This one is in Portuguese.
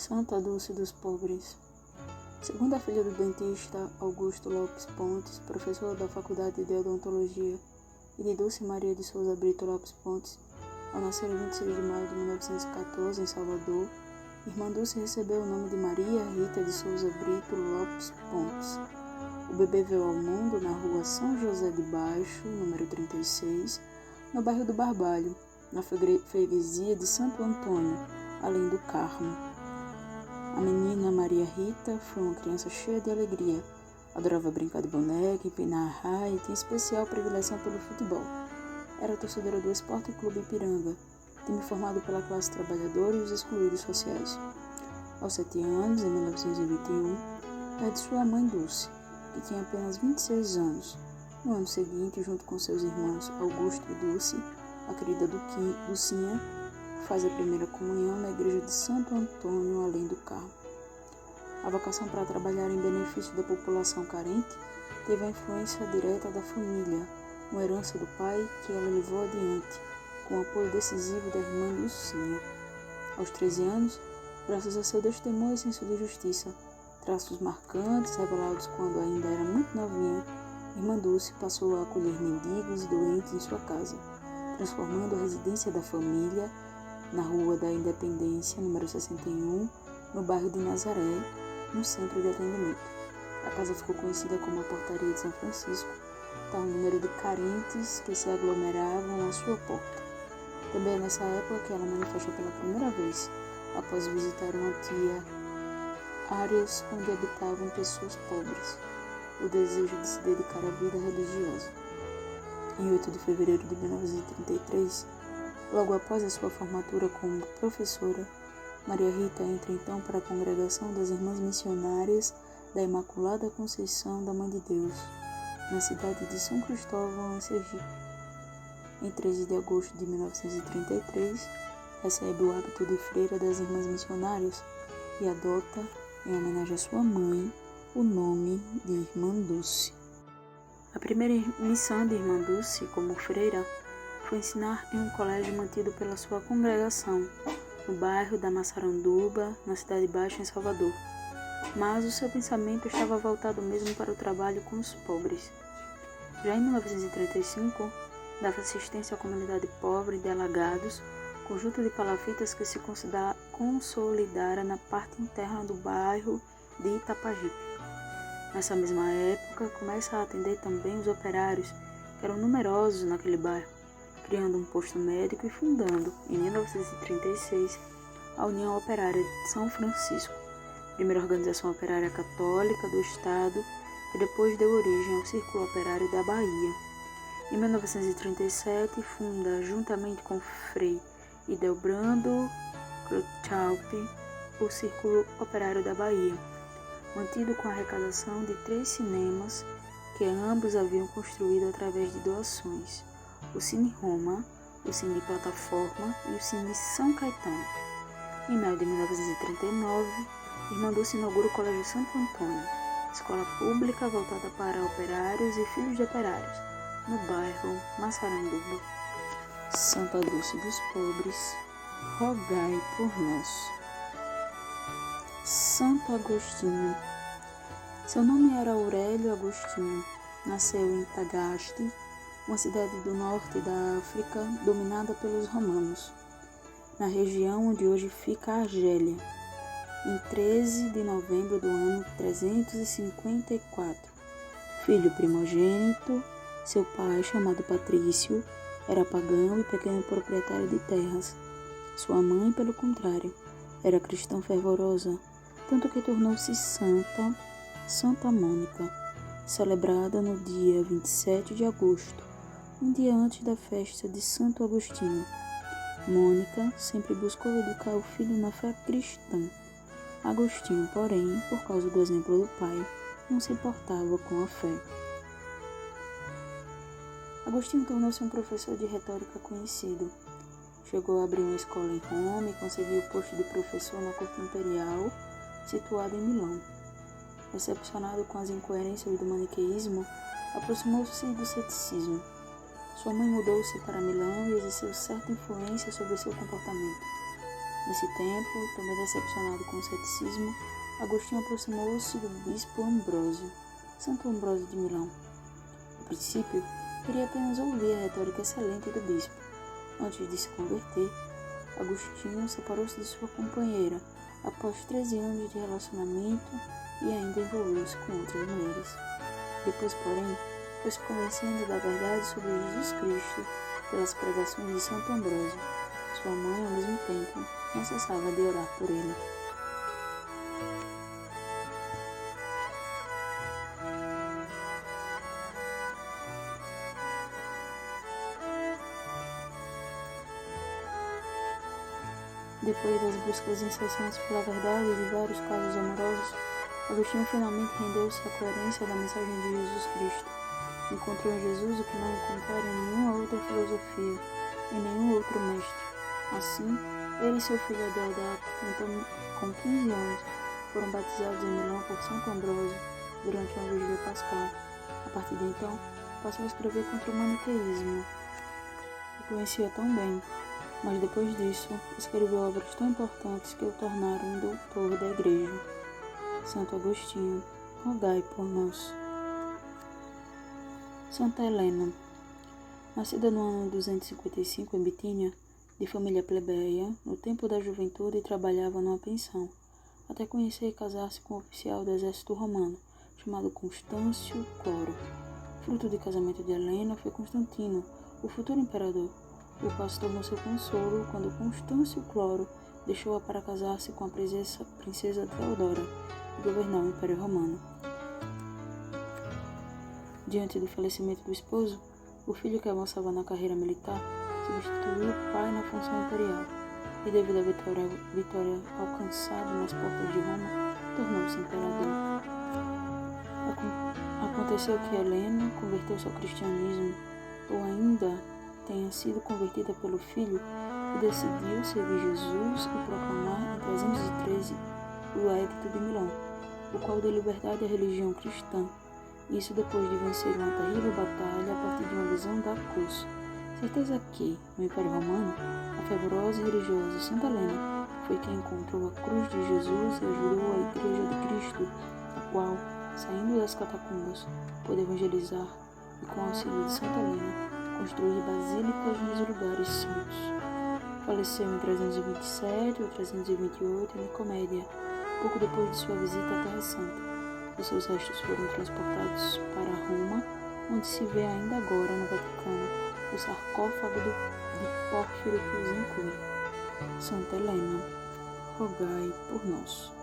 Santa Dulce dos Pobres. Segunda filha do dentista Augusto Lopes Pontes, professor da Faculdade de Odontologia, e de Dulce Maria de Souza Brito Lopes Pontes, ao nascer em 26 de maio de 1914 em Salvador, irmã Dulce recebeu o nome de Maria Rita de Souza Brito Lopes Pontes. O bebê veio ao mundo na rua São José de Baixo, número 36, no bairro do Barbalho, na freguesia de Santo Antônio, além do Carmo. A menina Maria Rita foi uma criança cheia de alegria. Adorava brincar de boneca, empinar a raia e tinha especial predileção pelo futebol. Era torcedora do Esporte Clube Ipiranga, time formado pela classe trabalhadora e os excluídos sociais. Aos 7 anos, em 1921, perde sua mãe Dulce, que tinha apenas 26 anos. No ano seguinte, junto com seus irmãos Augusto e Dulce, a querida Dulcinha faz a primeira comunhão na igreja de Santo Antônio, além do Carmo. A vocação para trabalhar em benefício da população carente teve a influência direta da família, uma herança do pai que ela levou adiante, com o apoio decisivo da irmã Dulcinha. Aos 13 anos, graças a seu testemunho e senso de justiça, traços marcantes revelados quando ainda era muito novinha, irmã Dulce passou a acolher mendigos e doentes em sua casa, transformando a residência da família na Rua da Independência, número 61, no bairro de Nazaré, no centro de atendimento. A casa ficou conhecida como a Portaria de São Francisco, tal número de carentes que se aglomeravam à sua porta. Também é nessa época que ela manifestou pela primeira vez, após visitar uma tia, áreas onde habitavam pessoas pobres, o desejo de se dedicar à vida religiosa. Em 8 de fevereiro de 1933, logo após a sua formatura como professora, Maria Rita entra então para a congregação das Irmãs Missionárias da Imaculada Conceição da Mãe de Deus, na cidade de São Cristóvão, em Sergipe. Em 13 de agosto de 1933, recebe o hábito de freira das Irmãs Missionárias e adota, em homenagem à sua mãe, o nome de Irmã Dulce. A primeira missão de Irmã Dulce como freira foi ensinar em um colégio mantido pela sua congregação, no bairro da Massaranduba, na Cidade Baixa, em Salvador. Mas o seu pensamento estava voltado mesmo para o trabalho com os pobres. Já em 1935, dava assistência à comunidade pobre de Alagados, conjunto de palafitas que se consolidara na parte interna do bairro de Itapajipe. Nessa mesma época, começa a atender também os operários, que eram numerosos naquele bairro, criando um posto médico e fundando, em 1936, a União Operária de São Francisco, primeira organização operária católica do Estado, que depois deu origem ao Círculo Operário da Bahia. Em 1937, funda, juntamente com Frei Idelbrando Crutchalp, o Círculo Operário da Bahia, mantido com a arrecadação de 3 cinemas que ambos haviam construído através de doações: o Cine Roma, o Cine Plataforma e o Cine São Caetano. Em maio de 1939, Irmã Dulce inaugura o Colégio Santo Antônio, escola pública voltada para operários e filhos de operários, no bairro Massaranduba. Santa Dulce dos Pobres, rogai por nós. Santo Agostinho. Seu nome era Aurélio Agostinho. Nasceu em Tagaste, uma cidade do norte da África dominada pelos romanos, na região onde hoje fica a Argélia, em 13 de novembro do ano 354. Filho primogênito, seu pai, chamado Patrício, era pagão e pequeno proprietário de terras. Sua mãe, pelo contrário, era cristã fervorosa, tanto que tornou-se Santa Mônica, celebrada no dia 27 de agosto, um dia antes da festa de Santo Agostinho. Mônica sempre buscou educar o filho na fé cristã. Agostinho, porém, por causa do exemplo do pai, não se importava com a fé. Agostinho tornou-se um professor de retórica conhecido. Chegou a abrir uma escola em Roma e conseguiu o posto de professor na corte imperial, situada em Milão. Decepcionado com as incoerências do maniqueísmo, aproximou-se do ceticismo. Sua mãe mudou-se para Milão e exerceu certa influência sobre seu comportamento. Nesse tempo, também decepcionado com o ceticismo, Agostinho aproximou-se do bispo Ambrósio, Santo Ambrósio de Milão. A princípio, queria apenas ouvir a retórica excelente do bispo. Antes de se converter, Agostinho separou-se de sua companheira após 13 anos de relacionamento e ainda envolveu-se com outras mulheres. Depois, porém, foi se convencendo da verdade sobre Jesus Cristo pelas pregações de Santo Ambrósio. Sua mãe, ao mesmo tempo, não cessava de orar por ele. Depois das buscas incessantes pela verdade e de vários casos amorosos, Agostinho finalmente rendeu-se à coerência da mensagem de Jesus Cristo. Encontrou em Jesus o que não encontrara em nenhuma outra filosofia, em nenhum outro mestre. Assim, ele e seu filho Adeodato, então com 15 anos, foram batizados em Milão por Santo Ambrósio durante uma vigília pascal. A partir de então, passou a escrever contra o maniqueísmo, que conhecia tão bem, mas depois disso, escreveu obras tão importantes que o tornaram um doutor da Igreja. Santo Agostinho, rogai por nós. Santa Helena, nascida no ano 255 em Bitínia, de família plebeia, no tempo da juventude trabalhava numa pensão, até conhecer e casar-se com um oficial do exército romano, chamado Constâncio Cloro. Fruto do casamento de Helena foi Constantino, o futuro imperador, o qual se tornou seu consolo quando Constâncio Cloro deixou-a para casar-se com a princesa Teodora e governar o Império Romano. Diante do falecimento do esposo, o filho que avançava na carreira militar substituiu o pai na função imperial e, devido à vitória alcançada nas portas de Roma, tornou-se imperador. Aconteceu que Helena converteu-se ao cristianismo, ou ainda tenha sido convertida pelo filho, e decidiu servir Jesus e proclamar em 313 o Edito de Milão, o qual deu liberdade à religião cristã. Isso depois de vencer uma terrível batalha a partir de uma visão da cruz. Certeza que, no Império Romano, a fervorosa e religiosa Santa Helena foi quem encontrou a cruz de Jesus e ajudou a Igreja de Cristo, a qual, saindo das catacumbas, pôde evangelizar e, com o auxílio de Santa Helena, construir basílicas nos lugares santos. Faleceu em 327 ou 328 em Nicomédia, pouco depois de sua visita à Terra Santa. E seus restos foram transportados para Roma, onde se vê ainda agora no Vaticano o sarcófago de Pórfiro que os inclui. Santa Helena, rogai por nós.